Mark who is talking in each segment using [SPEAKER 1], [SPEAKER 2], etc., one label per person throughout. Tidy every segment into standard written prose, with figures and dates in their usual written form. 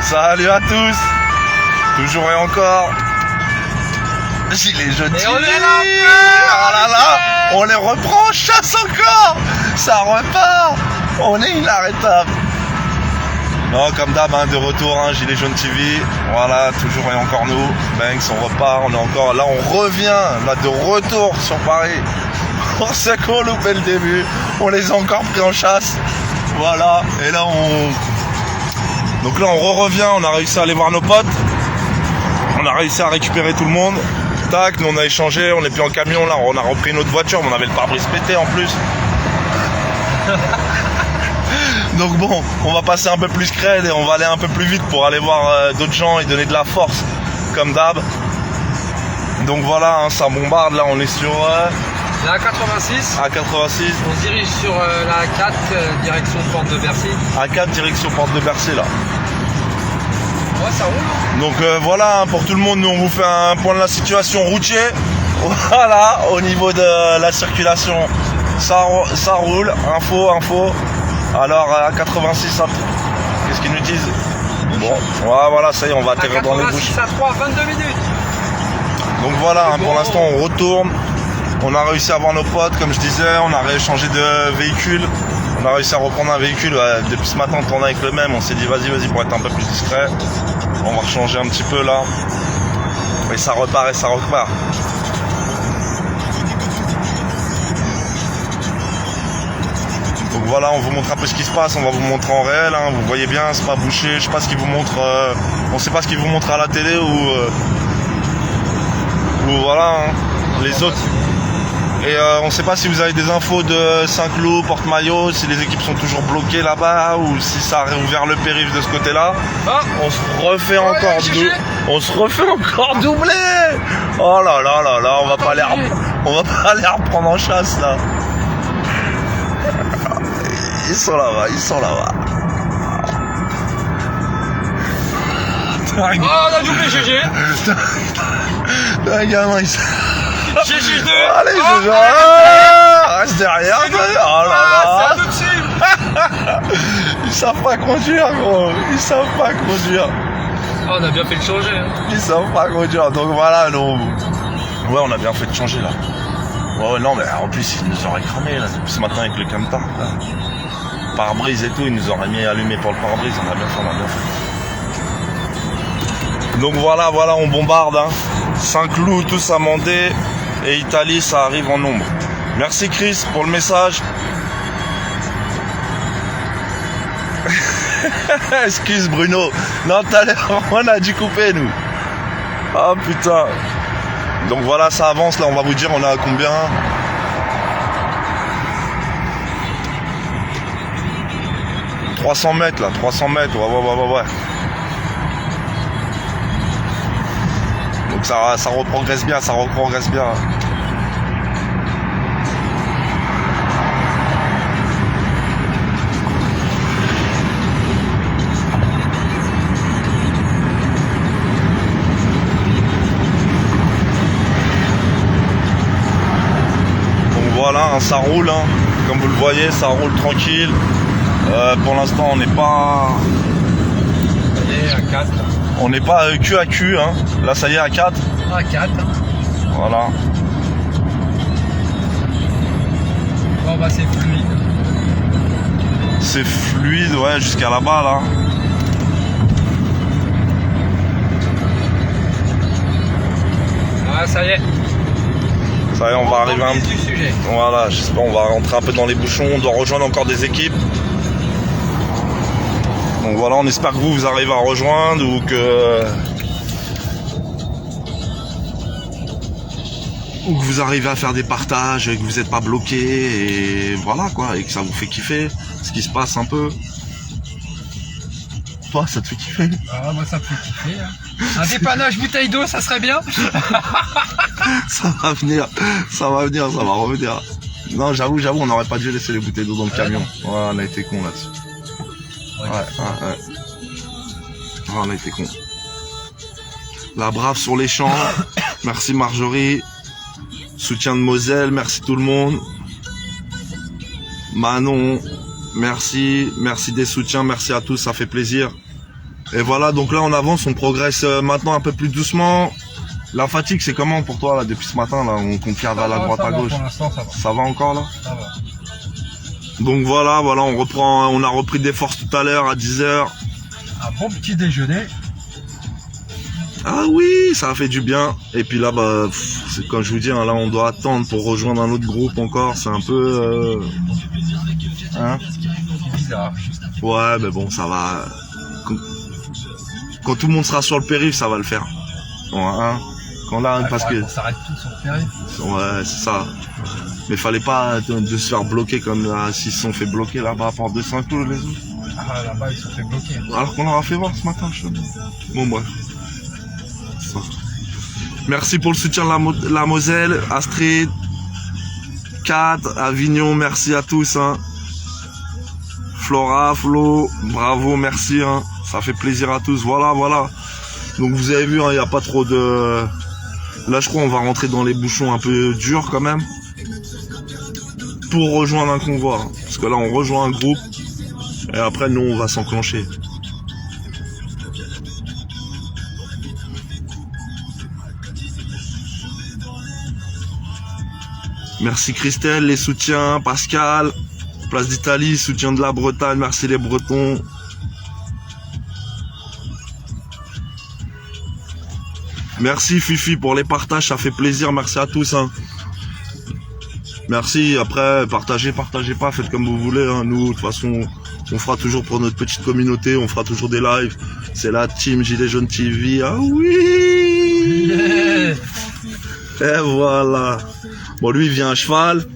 [SPEAKER 1] Salut à tous. Toujours et encore. Gilets jaunes TV. Oh là là, on les reprend en chasse encore. Ça repart. On est inarrêtable. Non, comme d'hab, hein, de retour, hein, Gilets jaunes TV. Voilà, toujours et encore nous. Banks, on repart. On est encore là, on revient là de retour sur Paris. On sait qu'on loupait le début. On les a encore pris en chasse. Voilà. Et là, donc là, on revient. On a réussi à aller voir nos potes. On a réussi à récupérer tout le monde. Tac, nous on a échangé, on n'est plus en camion là, on a repris une autre voiture, mais on avait le pare-brise pété en plus. Donc bon, on va passer un peu plus crête et on va aller un peu plus vite pour aller voir d'autres gens et donner de la force, comme d'hab. Donc voilà, hein, ça bombarde, là on est sur...
[SPEAKER 2] la 86.
[SPEAKER 1] À 86.
[SPEAKER 2] On se dirige sur la 4, direction Porte de Bercy.
[SPEAKER 1] À 4, direction Porte de Bercy là.
[SPEAKER 2] Ouais, ça roule.
[SPEAKER 1] Donc voilà, hein, pour tout le monde, nous on vous fait un point de la situation routier. Voilà, au niveau de la circulation, ça roule. Info. Alors à 86, qu'est-ce qu'ils nous disent? Bon, voilà, ça y est, on va atterrir dans les bouches.
[SPEAKER 2] À 3, 22 minutes.
[SPEAKER 1] Donc voilà, hein, pour l'instant on retourne. On a réussi à voir nos potes, comme je disais, on a rééchangé de véhicule. On a réussi à reprendre un véhicule, depuis ce matin on tournait avec le même, on s'est dit vas-y pour être un peu plus discret. On va changer un petit peu là. Et ça repart. Donc voilà, on vous montre un peu ce qui se passe, on va vous montrer en réel, hein. Vous voyez bien, c'est pas bouché, je sais pas ce qu'ils vous montrent, on sait pas ce qu'ils vous montrent à la télé ou voilà, hein, les autres. Et on sait pas si vous avez des infos de Saint-Cloud, Porte-Maillot, si les équipes sont toujours bloquées là-bas ou si ça a réouvert le périph' de ce côté-là. On se refait encore doubler. Oh là là, on va pas les reprendre en chasse là. Ils sont là-bas.
[SPEAKER 2] Oh, on a doublé GG.
[SPEAKER 1] Un gamin,
[SPEAKER 2] GG2.
[SPEAKER 1] Allez, GG. Reste derrière. Oh là là. Ils savent pas conduire, gros.
[SPEAKER 2] Oh, on a bien fait de changer. Hein.
[SPEAKER 1] Ils savent pas conduire. Donc voilà, nous. Ouais, on a bien fait de changer là. Ouais, non, mais en plus, ils nous auraient cramé là. Ce matin avec le camtar. Pare-brise et tout, ils nous auraient mis allumé pour le pare-brise. On a bien fait. Donc voilà, on bombarde. Hein. Saint-Cloud, tous amendés. Et Italie, ça arrive en nombre. Merci Chris pour le message. Excuse Bruno. Non, tout à l'heure, on a dû couper nous. Ah putain. Donc voilà, ça avance là, on va vous dire on est à combien. « 300 mètres là, 300 mètres, ouais. Donc ça reprogresse bien, Voilà, hein, ça roule, hein. Comme vous le voyez, ça roule tranquille. Pour l'instant, on n'est pas...
[SPEAKER 2] Ça y est, à 4.
[SPEAKER 1] On n'est pas cul à cul, hein. Là, ça y est, à 4.
[SPEAKER 2] À 4.
[SPEAKER 1] Voilà.
[SPEAKER 2] Bon, bah, c'est fluide.
[SPEAKER 1] C'est fluide, ouais, jusqu'à là-bas, là.
[SPEAKER 2] Ah, ça y est.
[SPEAKER 1] Ça y est, on va arriver
[SPEAKER 2] du sujet.
[SPEAKER 1] Voilà, j'espère on va rentrer un peu dans les bouchons, on doit rejoindre encore des équipes. Donc voilà, on espère que vous arrivez à rejoindre ou que vous arrivez à faire des partages, que vous n'êtes pas bloqué et voilà quoi, et que ça vous fait kiffer ce qui se passe un peu. Toi, ça te fait kiffer?
[SPEAKER 2] Ah, moi ça me fait kiffer. Hein. Un dépannage bouteille d'eau, ça serait bien.
[SPEAKER 1] Ça va venir, ça va revenir. Non, j'avoue, on n'aurait pas dû laisser les bouteilles d'eau dans le camion. Ouais, on a été con là-dessus. Ouais. On a été con. La brave sur les champs. Merci Marjorie. Soutien de Moselle, merci tout le monde. Manon, merci des soutiens, merci à tous, ça fait plaisir. Et voilà, donc là on avance, on progresse maintenant un peu plus doucement. La fatigue, c'est comment pour toi là depuis ce matin là, on regarde à la droite à gauche.
[SPEAKER 2] Pour l'instant, ça va.
[SPEAKER 1] Ça va encore là?
[SPEAKER 2] Ça va.
[SPEAKER 1] Donc voilà, on a repris des forces tout à l'heure à 10h.
[SPEAKER 2] Un bon petit déjeuner.
[SPEAKER 1] Ah oui, ça a fait du bien. Et puis là, bah, c'est comme je vous dis, hein, là on doit attendre pour rejoindre un autre groupe encore. C'est un peu... Hein?
[SPEAKER 2] C'est bizarre.
[SPEAKER 1] Ouais, mais bon, ça va. Quand tout le monde sera sur le périph', ça va le faire. Ouais, hein? Quand là,
[SPEAKER 2] Ouais,
[SPEAKER 1] parce que...
[SPEAKER 2] On s'arrête tous sur le périph'.
[SPEAKER 1] Ouais, c'est ça. Mais fallait pas de se faire bloquer comme là, s'ils se sont fait bloquer là-bas par 200 coups les autres.
[SPEAKER 2] Ah, là-bas, ils se sont fait bloquer.
[SPEAKER 1] Alors qu'on leur a fait voir ce matin, je sais pas. Bon, bref. Ça. Merci pour le soutien de la Moselle, Astrid, Kat, Avignon, merci à tous. Hein. Flora, Flo, bravo, merci. Hein. Ça fait plaisir à tous. Voilà, voilà. Donc vous avez vu, il n'y a pas trop de... Là, je crois on va rentrer dans les bouchons un peu durs quand même. Pour rejoindre un convoi. Hein. Parce que là, on rejoint un groupe. Et après, nous, on va s'enclencher. Merci Christelle, les soutiens, Pascal, Place d'Italie, soutien de la Bretagne, merci les Bretons. Merci Fifi pour les partages, ça fait plaisir, merci à tous. Hein. Merci, après, partagez pas, faites comme vous voulez. Hein. Nous, de toute façon, on fera toujours pour notre petite communauté, on fera toujours des lives. C'est la team Gilets Jaunes TV, ah oui yeah. Et voilà. Bon, lui, il vient à cheval.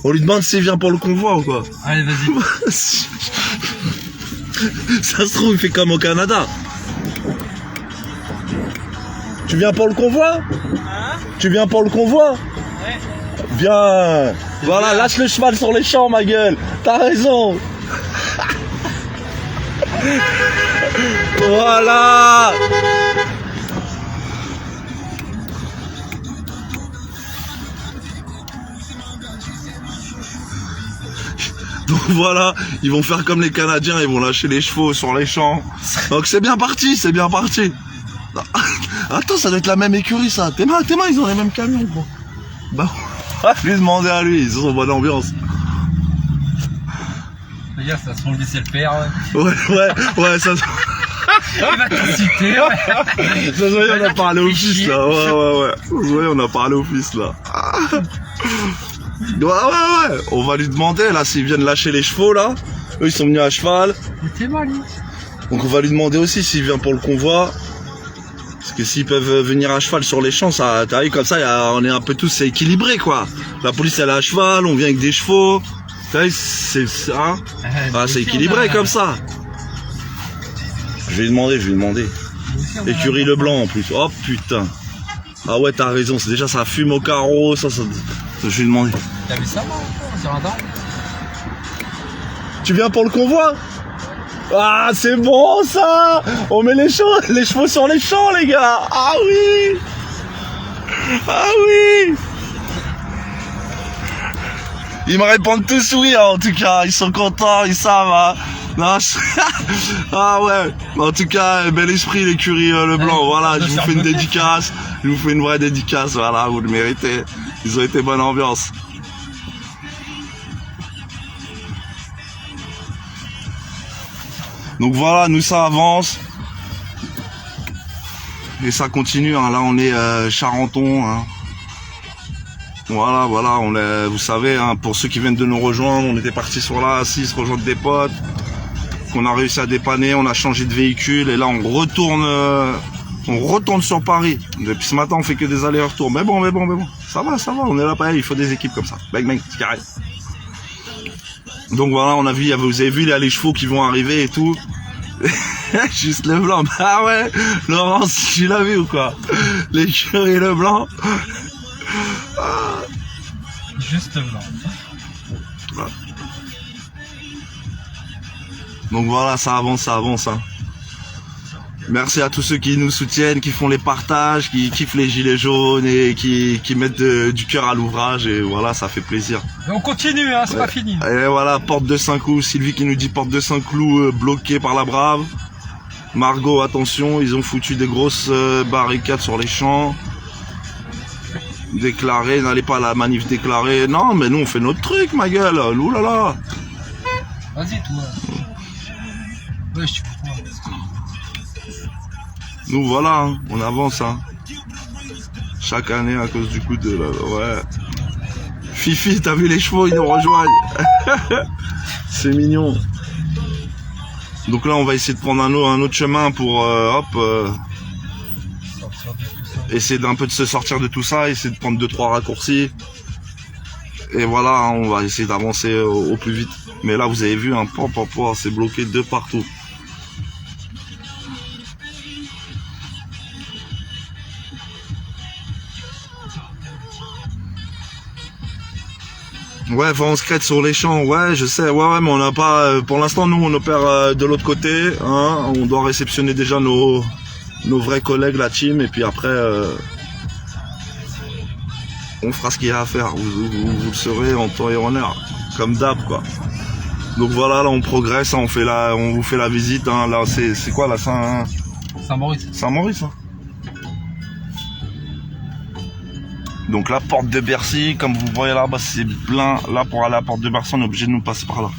[SPEAKER 1] On lui demande s'il vient pour le convoi ou quoi.
[SPEAKER 2] Allez, vas-y.
[SPEAKER 1] Ça se trouve, il fait comme au Canada. Tu viens pour le convoi?
[SPEAKER 3] Hein?
[SPEAKER 1] Tu viens pour le convoi?
[SPEAKER 3] Ouais.
[SPEAKER 1] Bien. Voilà, lâche le cheval sur les champs, ma gueule. T'as raison. Voilà. Donc voilà, ils vont faire comme les Canadiens, ils vont lâcher les chevaux sur les champs. Donc c'est bien parti, c'est bien parti. Attends, ça doit être la même écurie ça. Tes mains, ils ont les mêmes camions, gros. Bah, je lui demander à lui, ils sont en bonne ambiance.
[SPEAKER 2] Les gars, ça se trouve, lui, c'est le père.
[SPEAKER 1] Ouais, ça se...
[SPEAKER 2] Il va te citer, ouais.
[SPEAKER 1] Ça se voit, on a parlé au fils là. Ouais. Ça se voit, on a parlé au fils là. Ouais. On va lui demander là s'ils viennent lâcher les chevaux là. Eux ils sont venus à cheval.
[SPEAKER 2] T'es mal, lui.
[SPEAKER 1] Donc on va lui demander aussi s'il vient pour le convoi. Parce que s'ils peuvent venir à cheval sur les champs, ça, t'as vu comme ça, on est un peu tous équilibrés quoi. La police elle est à cheval, on vient avec des chevaux. T'as vu, c'est ça. Ah, c'est équilibré comme ça. Je vais lui demander. Écurie Leblanc en plus. Oh putain. Ah ouais, t'as raison, c'est déjà ça fume au carreau, ça je vais lui demander.
[SPEAKER 2] T'as vu ça, moi, sur un dent?
[SPEAKER 1] Tu viens pour le convoi? Ah, c'est bon ça! On met les chevaux sur les champs, les gars! Ah oui! Ah oui! Ils me répondent tous oui, hein, en tout cas, ils sont contents, ils savent. Hein. Non, ah ouais, en tout cas, bel esprit l'écurie Leblanc, voilà, je vous fais une dédicace, je vous fais une vraie dédicace, voilà, vous le méritez, ils ont été bonne ambiance. Donc voilà, nous ça avance, et ça continue, hein. Là on est Charenton, hein. Voilà, on est, vous savez, hein, pour ceux qui viennent de nous rejoindre, on était parti sur la A6, rejoindre des potes, qu'on a réussi à dépanner, on a changé de véhicule et là on retourne sur Paris. Depuis ce matin on fait que des allers-retours, mais bon, ça va, on est là pareil, il faut des équipes comme ça, bang, c'est carré. Donc voilà, on a vu, vous avez vu, il y a les chevaux qui vont arriver et tout. Juste le blanc, bah ouais, Laurence, tu l'as vu ou quoi? L'écurie le blanc.
[SPEAKER 2] Juste blanc.
[SPEAKER 1] Voilà. Donc voilà, ça avance, hein. Merci à tous ceux qui nous soutiennent, qui font les partages, qui kiffent les gilets jaunes et qui mettent du cœur à l'ouvrage. Et voilà, ça fait plaisir.
[SPEAKER 2] Et on continue, hein, c'est pas fini.
[SPEAKER 1] Et voilà, porte de Saint-Cloud. Sylvie qui nous dit porte de Saint-Cloud bloquée par la Brave. Margot, attention, ils ont foutu des grosses barricades sur les champs. Déclaré, n'allez pas à la manif déclarée. Non, mais nous on fait notre truc, ma gueule. Oulala.
[SPEAKER 2] Vas-y, toi. Ouais, je suis pour toi.
[SPEAKER 1] Nous voilà, hein, on avance. Hein. Chaque année à cause du coup de la... Ouais. Fifi, t'as vu les chevaux, ils nous rejoignent. C'est mignon. Donc là, on va essayer de prendre un autre chemin pour essayer d'un peu de se sortir de tout ça, essayer de prendre 2-3 raccourcis. Et voilà, hein, on va essayer d'avancer au plus vite. Mais là, vous avez vu, hein, c'est bloqué de partout. Ouais, enfin, on se crête sur les champs, ouais, je sais, ouais, mais on n'a pas, pour l'instant, nous, on opère de l'autre côté, hein, on doit réceptionner déjà nos vrais collègues, la team, et puis après, on fera ce qu'il y a à faire, vous le saurez en temps et en heure, comme d'hab, quoi. Donc voilà, là, on progresse, hein, on vous fait la visite, hein, là, c'est quoi, là,
[SPEAKER 2] Saint-Maurice.
[SPEAKER 1] Saint-Maurice, hein. Donc la porte de Bercy, comme vous voyez là-bas, c'est plein. Là, pour aller à la porte de Bercy, on est obligé de nous passer par là.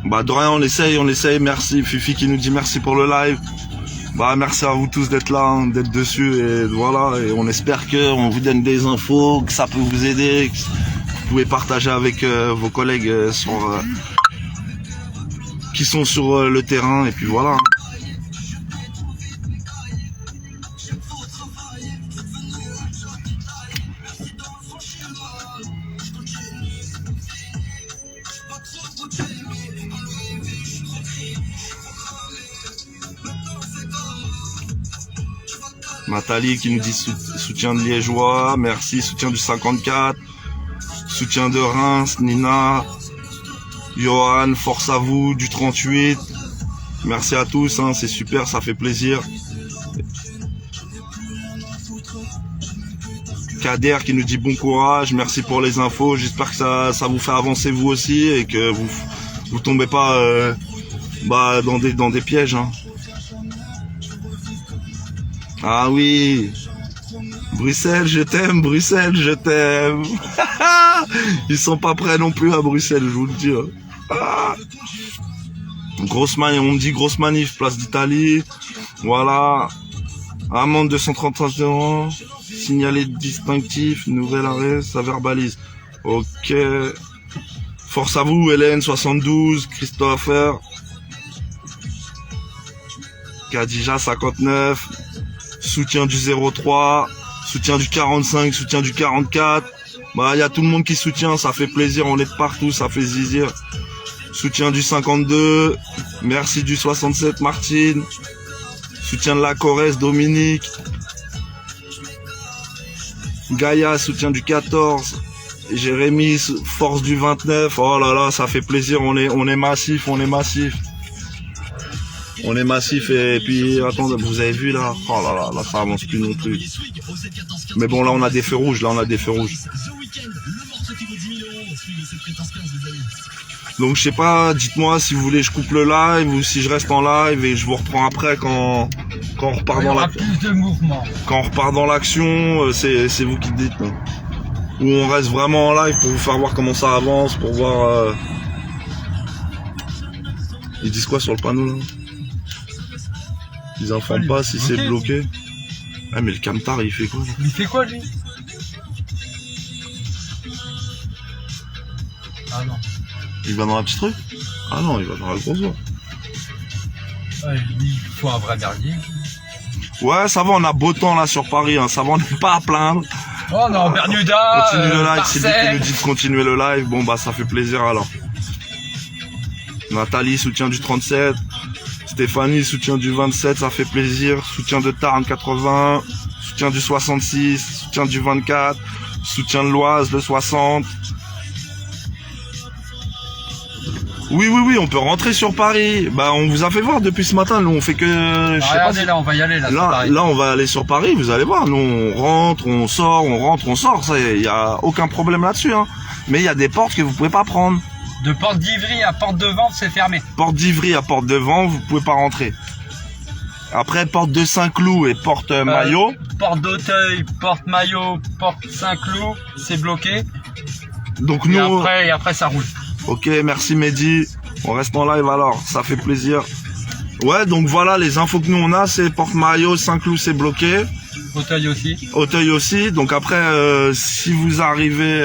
[SPEAKER 1] Bah de rien, on essaye. Merci Fifi qui nous dit merci pour le live. Bah merci à vous tous d'être là, hein, d'être dessus et voilà. Et on espère que on vous donne des infos, que ça peut vous aider, que vous pouvez partager avec vos collègues qui sont sur le terrain et puis voilà. Nathalie qui nous dit soutien de Liégeois, merci, soutien du 54, soutien de Reims, Nina, Johan, force à vous, du 38, merci à tous, hein, c'est super, ça fait plaisir. Kader qui nous dit bon courage, merci pour les infos, j'espère que ça vous fait avancer vous aussi et que vous tombez pas dans des pièges. Hein. Ah oui, Bruxelles, je t'aime, Bruxelles, je t'aime. Ils sont pas prêts non plus à Bruxelles, je vous le dis. Ah. Grosse manif, on me dit grosse manif, place d'Italie. Voilà. Amende 231 €, signalé distinctif, nouvel arrêt, ça verbalise. Ok. Force à vous, Hélène, 72, Christopher. Kadija, 59. Soutien du 03, soutien du 45, soutien du 44. Bah, il y a tout le monde qui soutient, ça fait plaisir, on est partout, ça fait zizir. Soutien du 52, merci du 67, Martine. Soutien de la Corrèze, Dominique. Gaïa, soutien du 14. Jérémy, force du 29. Oh là là, ça fait plaisir, on est massif, on est massif. On est massif et puis attendez, vous avez vu là, oh là là, là ça avance plus non plus. Mais bon là on a des feux rouges, Donc je sais pas, dites-moi si vous voulez je coupe le live ou si je reste en live et je vous reprends après quand on repart dans la...
[SPEAKER 2] plus de mouvement.
[SPEAKER 1] Quand on repart dans l'action, c'est vous qui le dites. Hein. Ou on reste vraiment en live pour vous faire voir comment ça avance, pour voir... Ils disent quoi sur le panneau là? Ils informent pas si c'est bloqué. Ah mais le camtar il fait quoi là?
[SPEAKER 2] Il fait quoi lui? Ah non.
[SPEAKER 1] Il va dans la petite rue? Ah non, il va dans la grosse voie.
[SPEAKER 2] Ouais, il faut un vrai merdier.
[SPEAKER 1] Ouais, ça va, on a beau temps là sur Paris, hein. Ça va, on n'est pas à plaindre.
[SPEAKER 2] Oh, on est en Bermuda.
[SPEAKER 1] Continue le live,
[SPEAKER 2] Marseille.
[SPEAKER 1] Sylvie qui nous dit de continuer le live. Bon bah ça fait plaisir alors. Nathalie, soutien du 37. Stéphanie, soutien du 27, ça fait plaisir. Soutien de Tarn, 80. Soutien du 66. Soutien du 24. Soutien de l'Oise, le 60. Oui, on peut rentrer sur Paris. Bah, on vous a fait voir depuis ce matin. Nous, on fait que... je sais
[SPEAKER 2] Regardez,
[SPEAKER 1] pas si-
[SPEAKER 2] là, on va y aller, là, sur Paris.
[SPEAKER 1] Là, on va aller sur Paris, vous allez voir. Nous, on rentre, on sort, on rentre, on sort. Ça, il n'y a aucun problème là-dessus. Hein. Mais il y a des portes que vous pouvez pas prendre.
[SPEAKER 2] De Porte d'Ivry à Porte de Vente, c'est fermé.
[SPEAKER 1] Porte d'Ivry à Porte de Vent, vous pouvez pas rentrer. Après, porte de Saint-Cloud et porte Maillot.
[SPEAKER 2] Porte d'Auteuil, Porte Maillot, Porte Saint-Cloud, c'est bloqué.
[SPEAKER 1] Donc
[SPEAKER 2] Et
[SPEAKER 1] nous...
[SPEAKER 2] après, ça roule.
[SPEAKER 1] Ok, merci Mehdi. On reste en live alors, ça fait plaisir. Ouais, donc voilà, les infos que nous on a, c'est Porte Maillot, Saint-Cloud c'est bloqué.
[SPEAKER 2] Auteuil aussi.
[SPEAKER 1] Auteuil aussi. Donc après, si vous arrivez...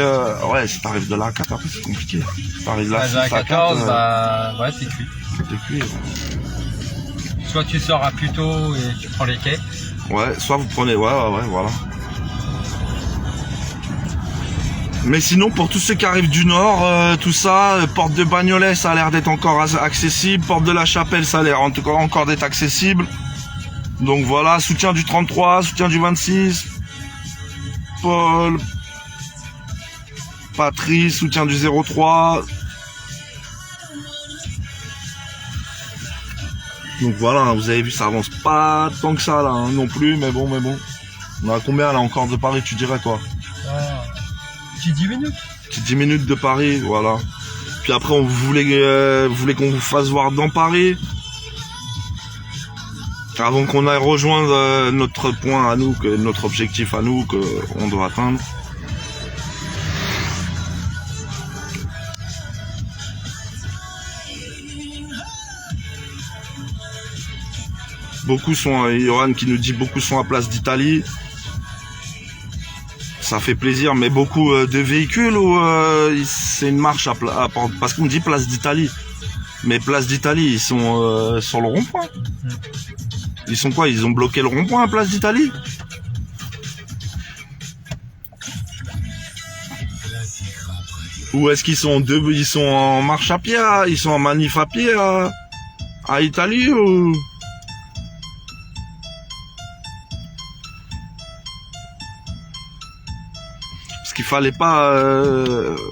[SPEAKER 1] ouais, si t'arrives de la 4, après c'est compliqué. Si t'arrives de la 6
[SPEAKER 2] à
[SPEAKER 1] à 4,
[SPEAKER 2] 14, bah, ouais, c'est cuit.
[SPEAKER 1] t'es cuit.
[SPEAKER 2] Soit tu sors à plus tôt et tu prends les quais.
[SPEAKER 1] Ouais, soit vous prenez... Ouais, voilà. Mais sinon, pour tous ceux qui arrivent du Nord, tout ça, porte de Bagnolet, ça a l'air d'être encore accessible. Porte de la Chapelle, ça a l'air encore d'être accessible. Donc voilà, soutien du 33, soutien du 26. Paul. Patrice, soutien du 03. Donc voilà, vous avez vu, ça avance pas tant que ça là, hein, non plus, mais bon. On a combien là encore de Paris, tu dirais quoi?
[SPEAKER 2] Petit 10 minutes.
[SPEAKER 1] Petit 10 minutes de Paris, voilà. Puis après, vous voulez qu'on vous fasse voir dans Paris avant qu'on aille rejoindre notre point à nous, notre objectif à nous, qu'on doit atteindre. Beaucoup sont, Yoran qui nous dit beaucoup sont à Place d'Italie. Ça fait plaisir, mais beaucoup de véhicules ou c'est une marche parce qu'on dit Place d'Italie. Mais Place d'Italie, ils sont sur le rond-point. Ils sont quoi? Ils ont bloqué le rond-point à Place d'Italie? Ou est-ce qu'ils sont ils sont en marche à pied, ils sont en manif à pied à Italie ou... Parce qu'il fallait pas...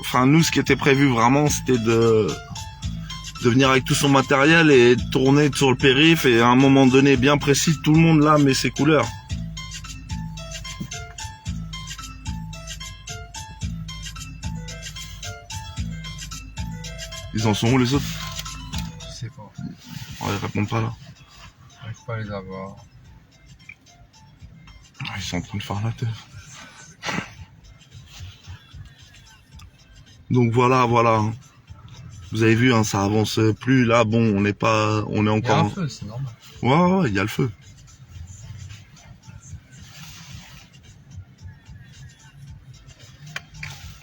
[SPEAKER 1] Enfin, nous, ce qui était prévu vraiment, c'était de venir avec tout son matériel et de tourner sur le périph' et à un moment donné bien précis, tout le monde là met ses couleurs. Ils en sont où les autres?
[SPEAKER 2] Je sais pas.
[SPEAKER 1] Ils répondent pas là.
[SPEAKER 2] J'arrive pas à les avoir.
[SPEAKER 1] Ils sont en train de faire la tête. Donc voilà. Vous avez vu, hein, ça avance plus. Là, bon, on est encore...
[SPEAKER 2] Il y a un feu, c'est normal.
[SPEAKER 1] Ouais, il y a le feu.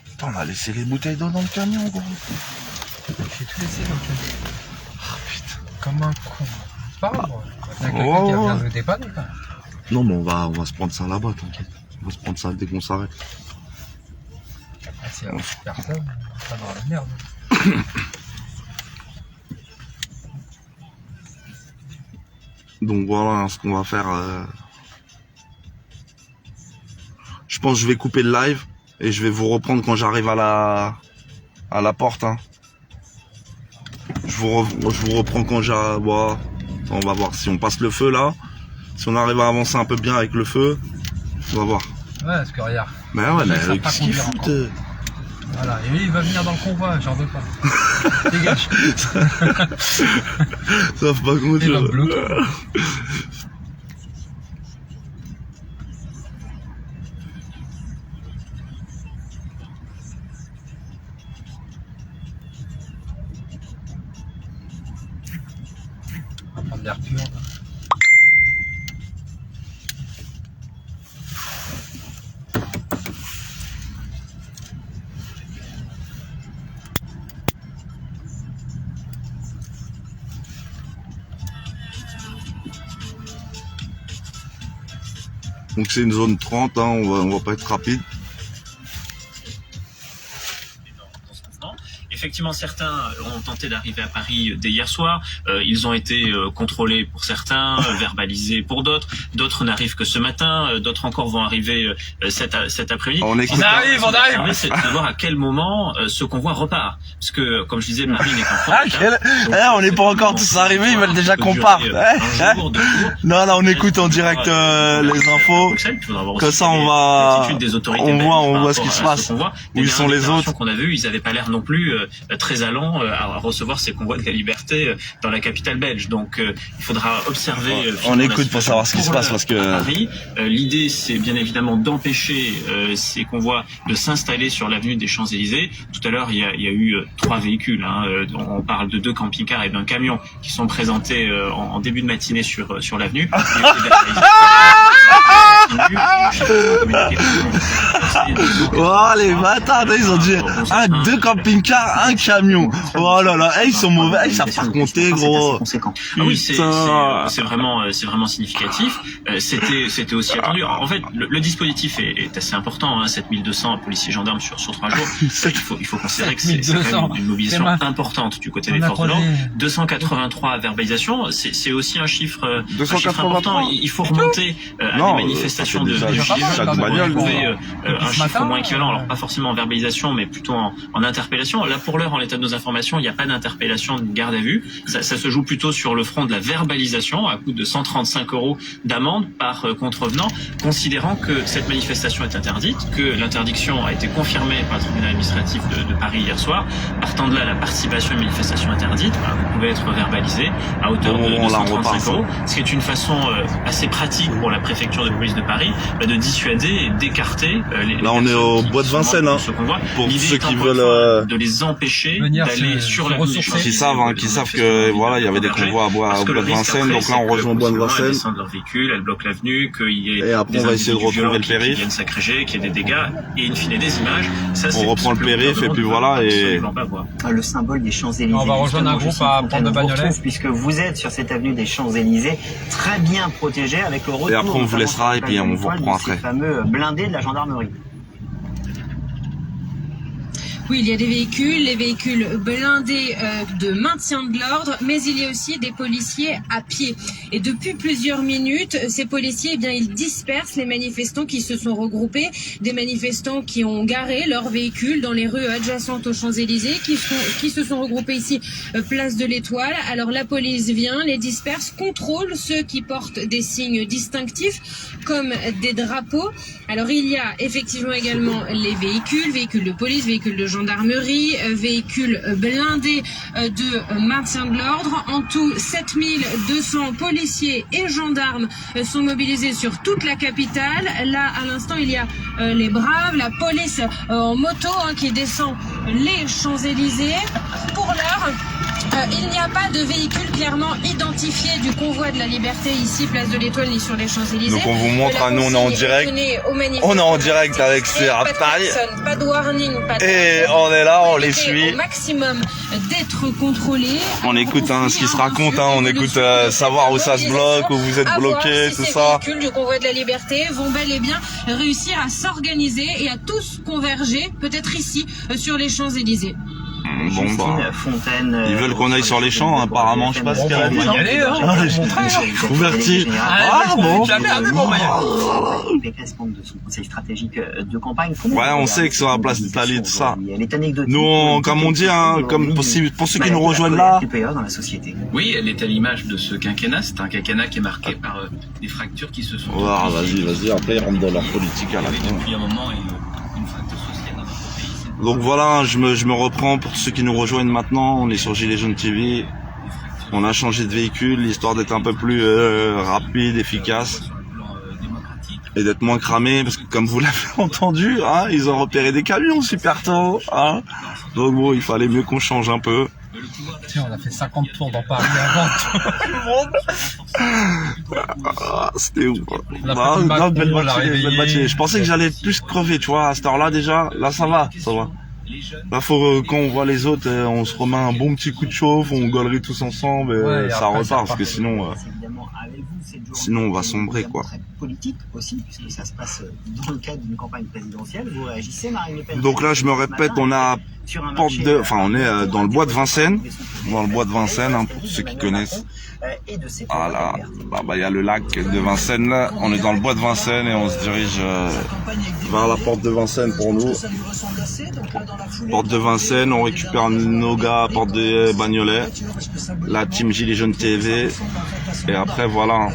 [SPEAKER 1] Putain, on a laissé les bouteilles d'eau dans le camion, gros.
[SPEAKER 2] J'ai tout laissé dans le camion.
[SPEAKER 1] Ah, putain.
[SPEAKER 2] Comme un con. C'est pas grave. T'as quelqu'un qui vient nous dépanner, quand même.
[SPEAKER 1] Non, mais on va se prendre ça là-bas, t'inquiète. On va se prendre ça dès qu'on s'arrête.
[SPEAKER 2] Ah, s'il y a personne, on va dans la merde.
[SPEAKER 1] Donc voilà ce qu'on va faire. Je pense que je vais couper le live et je vais vous reprendre quand j'arrive à la porte. Hein. Je vous reprends quand j'arrive. Bon, on va voir si on passe le feu là. Si on arrive à avancer un peu bien avec le feu, on va voir.
[SPEAKER 2] Ouais, parce que regarde.
[SPEAKER 1] Mais ouais, mais qu'est-ce qu'ils foutent?
[SPEAKER 2] Voilà, et lui il va venir dans le convoi, j'en veux pas. Dégage.
[SPEAKER 1] Ça va pas conduire.
[SPEAKER 2] Il va me bloquer. On va prendre l'air pur.
[SPEAKER 1] Donc c'est une zone 30, hein, on va pas être rapide.
[SPEAKER 3] effectivement, certains ont tenté d'arriver à Paris dès hier soir. Ils ont été contrôlés pour certains, verbalisés pour d'autres. D'autres n'arrivent que ce matin. D'autres encore vont arriver cet après-midi.
[SPEAKER 2] On arrive.
[SPEAKER 3] C'est de voir à quel moment ce convoi repart. Parce que, comme je disais, Paris n'est qu'un
[SPEAKER 1] on n'est pas encore tous arrivés, ils veulent déjà qu'on parte. Non, on écoute en direct les infos. Comme ça, on voit ce qui se passe. Où ils sont les autres.
[SPEAKER 3] Qu'on a vu, ils n'avaient pas l'air non plus très allants à recevoir ces convois de la liberté dans la capitale belge. Donc, il faudra observer.
[SPEAKER 1] On écoute pour savoir ce qui se passe parce que
[SPEAKER 3] Paris. L'idée, c'est bien évidemment d'empêcher ces convois de s'installer sur l'avenue des Champs-Élysées. Tout à l'heure, il y a eu 3 véhicules. On parle de 2 camping-cars et d'un camion qui sont présentés en début de matinée sur l'avenue.
[SPEAKER 1] Oh les bâtards, ils ont dit 2 camping-cars, un camion. Oh là là, ils sont mauvais, ils savent pas compter, gros.
[SPEAKER 3] Ah oui, c'est vraiment significatif. C'était aussi attendu. En fait, le dispositif est assez important. 7200 policiers gendarmes sur 3 jours. Il faut considérer que c'est quand même une mobilisation importante du côté des forces de l'ordre. 283 verbalisations, c'est aussi un chiffre important. Il faut remonter à des manifestations de gilets jaunes. Un chiffre moins équivalent, alors pas forcément en verbalisation, mais plutôt en interpellation. Là, pour l'heure, en l'état de nos informations, il n'y a pas d'interpellation de garde à vue. Ça se joue plutôt sur le front de la verbalisation, à coût de 135 € d'amende par contrevenant, considérant que cette manifestation est interdite, que l'interdiction a été confirmée par le tribunal administratif de Paris hier soir. Partant de là, la participation à une manifestation interdite pouvait être verbalisée à hauteur de 135 €, ce qui est une façon assez pratique pour la préfecture de police de Paris de dissuader et d'écarter les
[SPEAKER 1] là on est au bois de Vincennes pour ceux qui veulent
[SPEAKER 3] de les empêcher d'aller sur la route
[SPEAKER 1] qui savent que voilà il y avait des convois au bois de Vincennes, donc là on rejoint le bois de Vincennes.
[SPEAKER 3] Elles descendent leur véhicule, elles bloquent l'avenue, qu'il y ait
[SPEAKER 1] et après on va essayer de retrouver le périph',
[SPEAKER 3] qui viennent s'agréger, qu'il y ait des dégâts et in fine des images. Ça,
[SPEAKER 1] on reprend le périph' et puis voilà et
[SPEAKER 4] le symbole des Champs-Élysées.
[SPEAKER 2] On va rejoindre un groupe à Pont de Bagnolet
[SPEAKER 4] puisque vous êtes sur cette avenue des Champs-Élysées très bien protégée avec le retour.
[SPEAKER 1] Et après on vous laissera et puis on vous reprend après.
[SPEAKER 4] Ces fameux blindés de la gendarmerie.
[SPEAKER 5] Oui, il y a des véhicules, les véhicules blindés de maintien de l'ordre, mais il y a aussi des policiers à pied. Et depuis plusieurs minutes, ces policiers, ils dispersent les manifestants qui se sont regroupés, des manifestants qui ont garé leurs véhicules dans les rues adjacentes aux Champs-Élysées, qui se sont regroupés ici, place de l'Étoile. Alors la police vient, les disperse, contrôle ceux qui portent des signes distinctifs, comme des drapeaux. Alors il y a effectivement également les véhicules de police, véhicules de gendarmerie, véhicules blindés de maintien de l'ordre. En tout, 7200 policiers et gendarmes sont mobilisés sur toute la capitale. Là, à l'instant, il y a les braves, la police en moto qui descend les Champs-Élysées. Pour l'heure, il n'y a pas de véhicule clairement identifié du convoi de la liberté ici, place de l'Étoile, ni sur les Champs-Élysées.
[SPEAKER 1] Donc on vous montre, nous on est en direct. On est en direct avec Paris.
[SPEAKER 5] Pas de warning, pas de
[SPEAKER 1] et on est là, on les suit.
[SPEAKER 5] Au maximum d'être contrôlés.
[SPEAKER 1] On écoute ce qui se raconte, on écoute savoir où ça se bloque, où vous êtes bloqués, tout ça.
[SPEAKER 5] Les véhicules du convoi de la liberté vont bel et bien réussir à s'organiser et à tous converger, peut-être ici, sur les Champs-Élysées.
[SPEAKER 1] Bon, Fontaine, ils veulent qu'on aille sur les champs, apparemment, je sais pas ce qu'il y a.
[SPEAKER 2] On va y aller,
[SPEAKER 1] Ouverti.
[SPEAKER 4] Pécresse compte de son conseil stratégique de campagne.
[SPEAKER 1] Ouais, on sait que sur la place d'Italie, tout ça. Nous, comme on dit, comme pour ceux qui nous rejoignent là.
[SPEAKER 3] Oui, elle est à l'image de ce quinquennat. C'est un quinquennat qui est marqué par des fractures qui se sont.
[SPEAKER 1] Vas-y, après ils rentrent dans leur politique à la fin.
[SPEAKER 3] Depuis un moment, une fracture sociale dans notre pays.
[SPEAKER 1] Donc voilà, je me reprends pour ceux qui nous rejoignent maintenant. On est sur Gilets jaunes TV. On a changé de véhicule, histoire d'être un peu plus rapide, efficace. Et d'être moins cramé, parce que comme vous l'avez entendu, ils ont repéré des camions super tôt. Donc bon, il fallait mieux qu'on change un peu.
[SPEAKER 2] Tiens, on a fait 50 tours dans Paris avant tout le monde.
[SPEAKER 1] C'était ouf.
[SPEAKER 2] Belle matinée.
[SPEAKER 1] Je pensais que j'allais plus crever, tu vois, à cette heure-là déjà. Là, ça va. Là, faut quand on voit les autres, on se remet un bon petit coup de chauffe, on gaulerie tous ensemble, et ça repart, parce que sinon,
[SPEAKER 4] évidemment avec vous cette journée.
[SPEAKER 1] Sinon, on va sombrer, quoi.
[SPEAKER 4] Très politique aussi, puisque ça se passe dans le cadre d'une campagne présidentielle. Vous réagissez, Marine Le Pen?
[SPEAKER 1] Donc là, je me répète, on a on est dans le bois de Vincennes, hein, pour ceux qui connaissent. Voilà, il y a le lac de Vincennes là, on est dans le bois de Vincennes et on se dirige vers la porte de Vincennes pour nous. Porte de Vincennes, on récupère nos gars à porte des Bagnolet, la team Gilets jaunes TV, et après voilà.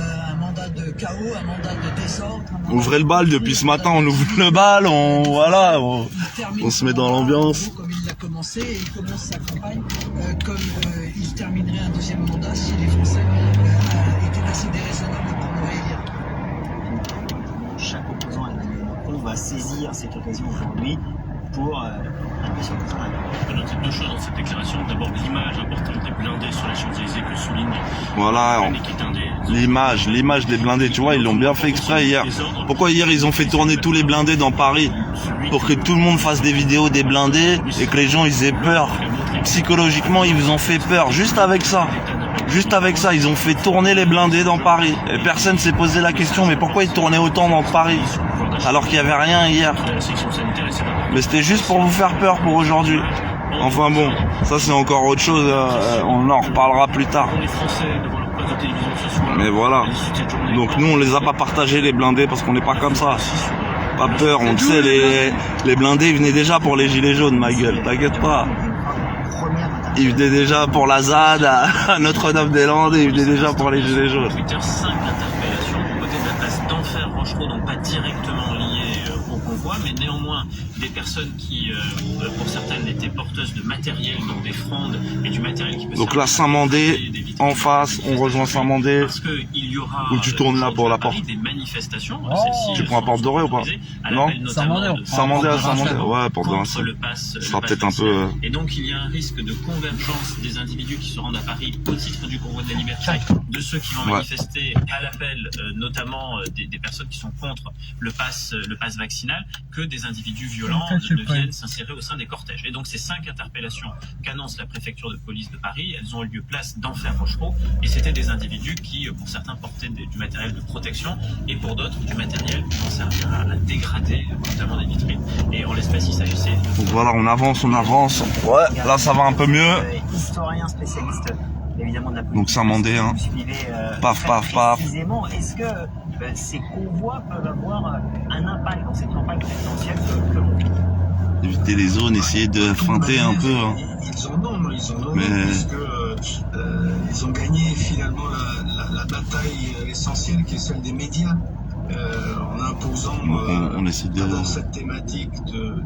[SPEAKER 1] Ouvrez le bal depuis ce matin, on ouvre le bal, on se met dans l'ambiance.
[SPEAKER 6] Comme il l'a commencé, et il commence sa campagne comme il terminerait un deuxième mandat si les Français étaient assez déraisonnables pour le réélire.
[SPEAKER 4] Chaque opposant à Emmanuel Macron va saisir cette occasion aujourd'hui pour appuyer sur le travail.
[SPEAKER 3] Je peux noter deux choses dans cette déclaration. D'abord, l'image importante des blindés sur les Champs-Élysées que souligne
[SPEAKER 1] Voilà, l'image des blindés, tu vois, ils l'ont bien fait exprès hier. Pourquoi hier ils ont fait tourner tous les blindés dans Paris? Pour que tout le monde fasse des vidéos des blindés et que les gens ils aient peur. Psychologiquement, ils vous ont fait peur, juste avec ça. Juste avec ça, ils ont fait tourner les blindés dans Paris. Et personne s'est posé la question, mais pourquoi ils tournaient autant dans Paris alors qu'il n'y avait rien hier? Mais c'était juste pour vous faire peur pour aujourd'hui. Enfin bon, ça c'est encore autre chose, on en reparlera plus tard. Mais voilà, donc nous on les a pas partagés les blindés parce qu'on n'est pas comme ça. Pas peur, on le sait, les blindés ils venaient déjà pour les gilets jaunes, ma gueule, t'inquiète pas. Ils venaient déjà pour la ZAD à Notre-Dame-des-Landes, ils venaient déjà pour les gilets jaunes.
[SPEAKER 3] Twitter, 5 interpellations du côté de la place d'Enfer Rochereau, donc pas directement liées au convoi, mais néanmoins des personnes qui, pour certaines, étaient porteuses de matériel, donc des frondes et du matériel qui peut
[SPEAKER 1] donc là, Saint-Mandé, en face, on rejoint Saint-Mandé.
[SPEAKER 3] Parce que il y aura
[SPEAKER 1] où tu tournes là pour la porte.
[SPEAKER 3] Des manifestations.
[SPEAKER 1] Tu prends la porte dorée ou pas? Non? Saint-Mandé à Saint-Mandé. Ouais, porte dorée. Ça sera peut-être un peu.
[SPEAKER 3] Et donc il y a un risque de convergence des individus qui se rendent à Paris au titre du convoi de la liberté, de ceux qui vont manifester à l'appel, notamment des personnes qui sont contre le pass vaccinal, que des individus violents ne viennent s'insérer au sein des cortèges. Et donc ces 5 interpellations qu'annonce la préfecture de police de Paris, elles ont eu lieu place d'Enfer Rochereau, et c'était des individus qui, pour certains, portaient du matériel de protection, et pour d'autres, du matériel qui vont servir à dégrader, notamment des vitrines. Et en l'espèce, il s'agissait.
[SPEAKER 1] Donc voilà, on avance. Ouais, là ça va un peu mieux.
[SPEAKER 4] Historien spécialiste, évidemment, de la politique.
[SPEAKER 1] Donc Saint-Mandé, hein. Paf.
[SPEAKER 4] Précisément, est-ce que ces convois peuvent avoir un impact dans cette campagne présidentielle que l'on vit?
[SPEAKER 1] Éviter les zones, essayer de feinter un peu. Hein.
[SPEAKER 7] Ils en ont, puisque ils ont gagné finalement la bataille essentielle qui est celle des médias. En imposant
[SPEAKER 1] on essaie de...
[SPEAKER 7] cette thématique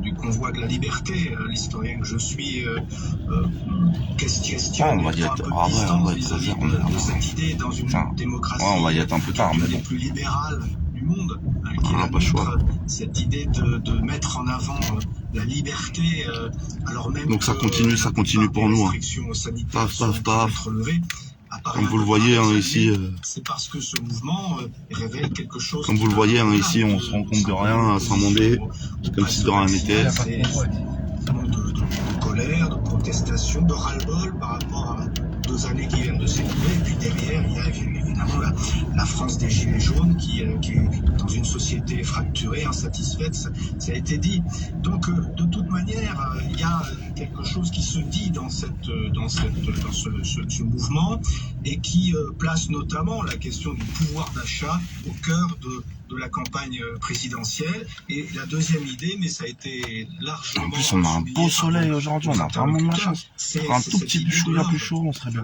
[SPEAKER 7] du convoi de la liberté, l'historien que je suis questionne
[SPEAKER 1] on va y être,
[SPEAKER 7] de cette idée dans une démocratie
[SPEAKER 1] on va y être un peu tard, mais
[SPEAKER 7] les plus libérales du monde, qui est
[SPEAKER 1] pas choix.
[SPEAKER 7] Cette idée de mettre en avant la liberté, alors même
[SPEAKER 1] donc ça continue pour nous. Hein. Paf. Comme vous le voyez hein, ici,
[SPEAKER 7] c'est parce que ce mouvement révèle quelque chose.
[SPEAKER 1] Comme vous le voyez hein, ici, on se rend compte de rien à Saint-Mandé, comme si de rien n'était.
[SPEAKER 7] De colère, de protestation, de ras-le-bol par rapport à 2 années qui viennent de s'écouler. Et puis derrière, il y a évidemment la France des Gilets jaunes qui est dans une société fracturée, insatisfaite, ça a été dit. Donc de toute manière, il y a quelque chose qui se dit dans ce mouvement et qui place notamment la question du pouvoir d'achat au cœur de la campagne présidentielle. Et la deuxième idée, mais ça a été largement...
[SPEAKER 1] En plus, on a un beau soleil aujourd'hui, on a vraiment de la chance. Un tout petit peu plus chaud, on serait bien.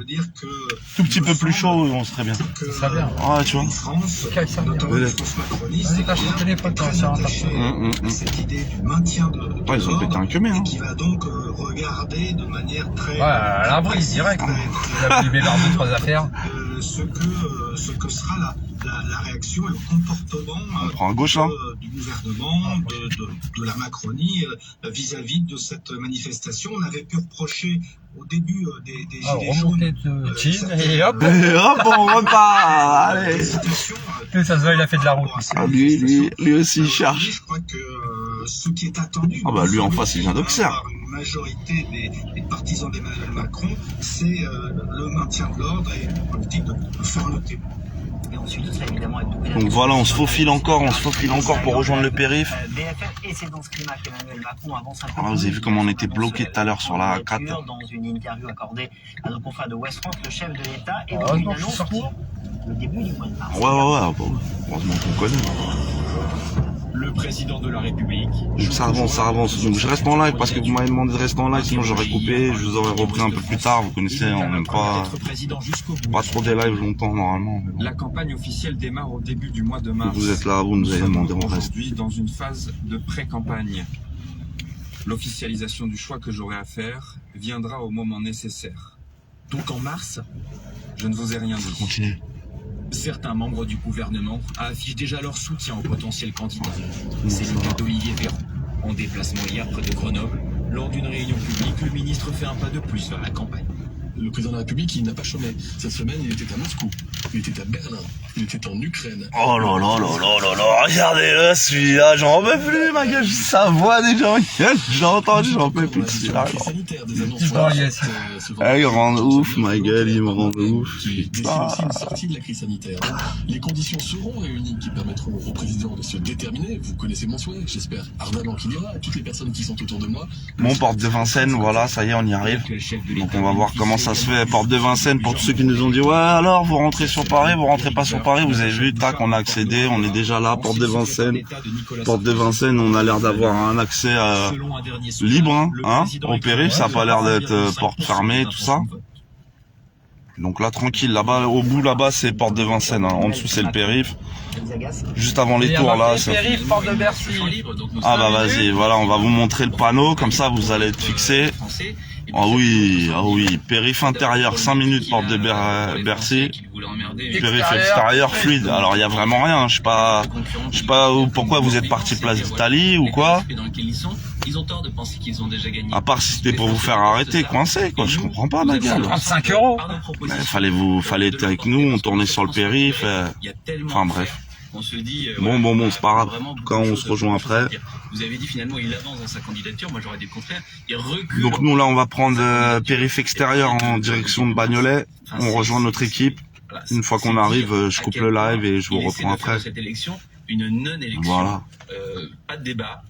[SPEAKER 1] Tout petit peu plus chaud, on serait bien.
[SPEAKER 2] Ça serait bien.
[SPEAKER 1] Ouais, tu vois.
[SPEAKER 7] France, notamment la France macroniste,
[SPEAKER 2] vas-y, cache ton téléphone,
[SPEAKER 7] cette idée du maintien de
[SPEAKER 1] ils ont pété un queumé, hein.
[SPEAKER 7] qui va donc regarder de manière très...
[SPEAKER 2] Ouais, à l'abri, direct. Il a libéré 2-3 affaires.
[SPEAKER 7] Ce que sera la réaction et le comportement
[SPEAKER 1] on prend à gauche, là.
[SPEAKER 7] Du gouvernement, de la Macronie vis-à-vis de cette manifestation. On avait pu reprocher au début des Gilets jaunes
[SPEAKER 2] et hop,
[SPEAKER 1] on repart. Allez.
[SPEAKER 2] Ça se voit, il a fait de la route.
[SPEAKER 1] Lui aussi il cherche.
[SPEAKER 7] Je crois que ce qui est attendu,
[SPEAKER 1] lui en face il vient d'Auxerre.
[SPEAKER 7] Une majorité des partisans d'Emmanuel Macron, c'est le maintien de l'ordre et une politique de fermeté.
[SPEAKER 4] Et ensuite, tout ça, évidemment, avec beaucoup
[SPEAKER 1] Donc voilà, on se faufile encore pour rejoindre le périph.
[SPEAKER 4] BFM, et c'est dans ce climat qu'Emmanuel Macron avance un peu.
[SPEAKER 1] Ah, vous avez vu comment on était bloqué tout à l'heure sur la 4.
[SPEAKER 4] Dans une interview accordée à nos confrères de West France, le chef de l'État est dans une annonce pour le début du mois de mars.
[SPEAKER 1] Ouais, heureusement qu'on connaît.
[SPEAKER 8] Le président de la République.
[SPEAKER 1] Donc ça avance. Donc je reste en live parce que vous m'avez demandé de rester en live, sinon j'aurais coupé, je vous aurais repris un peu plus tard. Vous connaissez, on n'aime pas trop des lives longtemps normalement. Mais bon.
[SPEAKER 8] La campagne officielle démarre au début du mois de mars.
[SPEAKER 1] Vous êtes là, vous nous avez demandé, on reste.
[SPEAKER 8] Aujourd'hui dans une phase de pré-campagne. L'officialisation du choix que j'aurai à faire viendra au moment nécessaire. Donc en mars, je ne vous ai rien dit.
[SPEAKER 1] Continuez.
[SPEAKER 8] Certains membres du gouvernement affichent déjà leur soutien aux potentiels candidats. C'est le cas d'Olivier Véran. En déplacement hier près de Grenoble, lors d'une réunion publique, le ministre fait un pas de plus vers la campagne.
[SPEAKER 9] Le président de la République, il n'a pas chômé. Cette semaine, il était à Moscou, il était à Berlin, il était en Ukraine.
[SPEAKER 1] Oh là là là là là là, regardez-le celui-là, j'en peux plus ma gueule, sa voix déjà, j'ai entendu, j'en peux plus de celui-là. Il rend ouf ma gueule, il me rend ouf.
[SPEAKER 9] Putain. Une sortie de la crise sanitaire. Les conditions seront réunies qui permettront au président de se déterminer. Vous connaissez mon souhait, j'espère ardemment qu'il ira. Toutes les personnes qui sont autour de moi.
[SPEAKER 1] Bon, porte de Vincennes, voilà, ça y est, on y arrive. Donc on va voir comment ça se fait. Porte de Vincennes, pour tous ceux qui nous ont dit ouais alors vous rentrez sur Paris, vous rentrez pas sur Paris, vous avez vu, tac, on a accédé, on est déjà là, porte de Vincennes. Porte de Vincennes, on a l'air d'avoir un accès libre, hein, au périph', ça a pas l'air d'être porte fermée, tout ça. Donc là tranquille, là-bas, au bout là-bas c'est porte de Vincennes, hein. En dessous c'est le périph'. Juste avant les tours là.
[SPEAKER 2] Périph', porte de Bercy.
[SPEAKER 1] Ah bah vas-y, voilà, on va vous montrer le panneau, comme ça vous allez être fixé. Ah oui, périph' intérieur 5 minutes porte de Bercy, périph' extérieur fluide. Alors il y a vraiment rien, je sais pas pourquoi vous êtes parti place d'Italie ou quoi. À part si c'était pour vous faire arrêter, coincer quoi, je comprends pas ma gueule.
[SPEAKER 2] 35 €.
[SPEAKER 1] Fallait être avec nous, on tournait sur le périph', enfin bref.
[SPEAKER 3] On se dit,
[SPEAKER 1] bon, c'est pas grave. En tout cas, on se rejoint après.
[SPEAKER 3] Vous avez dit finalement, il avance dans sa candidature. Moi, j'aurais dit le contraire. Il recule.
[SPEAKER 1] Donc nous, là, on va prendre périph' extérieur en direction de Bagnolet. On rejoint notre équipe. Une fois qu'on arrive, je coupe le live et je vous reprends après.
[SPEAKER 3] Cette élection, une non-élection.
[SPEAKER 1] Voilà.
[SPEAKER 3] Pas de débat.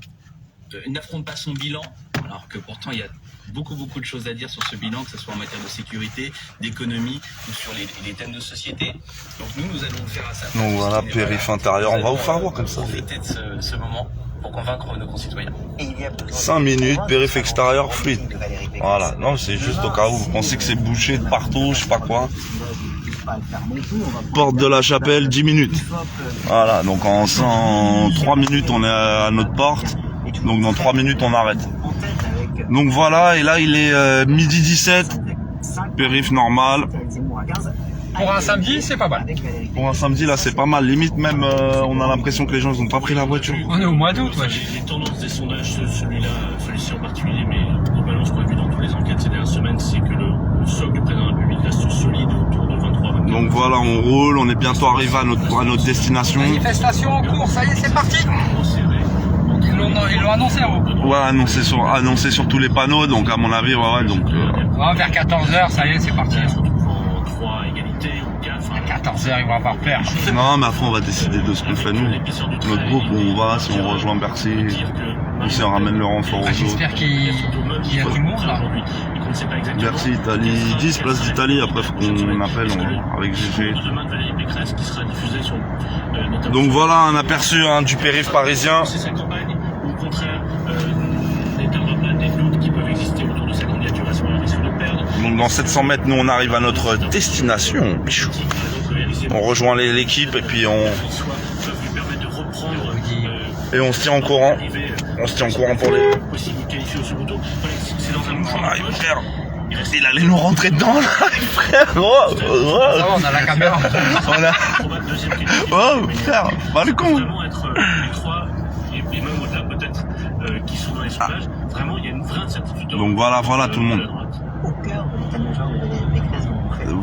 [SPEAKER 3] N'affronte pas son bilan. Alors que pourtant, il y a beaucoup de choses à dire sur ce bilan, que ce soit en matière de sécurité, d'économie ou sur les thèmes de société. Donc nous allons le faire à sa place.
[SPEAKER 1] Donc voilà, périph' intérieur, on va vous faire voir comme ça.
[SPEAKER 3] Profiter de ce moment pour convaincre nos concitoyens.
[SPEAKER 1] 5 minutes, périph' extérieur fluide. Voilà, non, c'est juste au cas où vous pensez que c'est bouché de partout, je sais pas quoi. Porte de la Chapelle, 10 minutes. Voilà, donc en 3 minutes on est à notre porte. Donc dans 3 minutes on arrête. Donc voilà, et là il est midi 17, périph' normal.
[SPEAKER 2] Pour un samedi, c'est pas mal.
[SPEAKER 1] Pour un samedi là c'est pas mal, limite même on a l'impression que les gens ils ont pas pris la voiture.
[SPEAKER 2] On est au mois d'août, ouais.
[SPEAKER 3] Les tendances des sondages, celui-ci en particulier, mais globalement ce qu'on a vu dans toutes les enquêtes ces dernières semaines, c'est que le socle du président de la République reste solide autour de 23-24.
[SPEAKER 1] Donc voilà, on roule, on est bientôt arrivé à notre destination.
[SPEAKER 2] Manifestation en cours, ça y est, c'est parti. Ils l'ont annoncé en haut.
[SPEAKER 1] Ouais, annoncé sur tous les panneaux, donc à mon avis, ouais, donc...
[SPEAKER 2] Vers 14h, ça y est, c'est parti.
[SPEAKER 3] En 3 égalités ou 4.
[SPEAKER 2] À 14h, ils vont avoir peur.
[SPEAKER 1] Non, mais après, on va décider de ce qu'on fait, nous. Notre groupe, où on va, si on rejoint Bercy, ou si on ramène le renfort aux autres.
[SPEAKER 2] J'espère qu'il y a du monde, là.
[SPEAKER 1] Bercy, Italie, 10 places d'Italie, après, faut qu'on appelle avec GG. Donc voilà, un aperçu du périph' parisien.
[SPEAKER 3] C'est sa campagne, ou au contraire, des doutes qui peuvent exister autour de sa candidature, à ce moment risque de perdre.
[SPEAKER 1] Donc dans 700 mètres, nous on arrive à notre destination. On rejoint l'équipe et puis on se tient en courant. On se tient en courant pour les... Ah, frère, il allait nous rentrer dedans là, frère. Oh,
[SPEAKER 2] Ça va, on a la caméra.
[SPEAKER 1] Oh, frère, pas le con.
[SPEAKER 3] Vraiment être les trois, et même au-delà peut-être, qui sont dans les sondages, vraiment il y a une vraie incertitude.
[SPEAKER 1] Donc voilà tout le monde.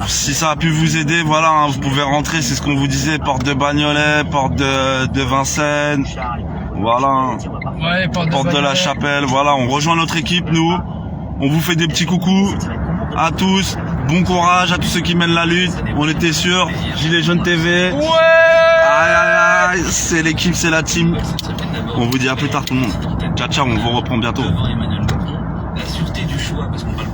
[SPEAKER 1] Si ça a pu vous aider, voilà, hein, vous pouvez rentrer, c'est ce qu'on vous disait, porte de Bagnolet, porte de Vincennes, voilà,
[SPEAKER 2] Ouais,
[SPEAKER 1] porte de la Chapelle, voilà, on rejoint notre équipe, nous, on vous fait des petits coucous à tous, Bon courage à tous ceux qui mènent la lutte. On était sûr. Gilets jaunes TV. Ouais. Aïe aïe aïe. C'est l'équipe, c'est la team. On vous dit à plus tard tout le monde. Ciao ciao, on vous reprend bientôt.
[SPEAKER 8] La sûreté du choix, parce qu'on parle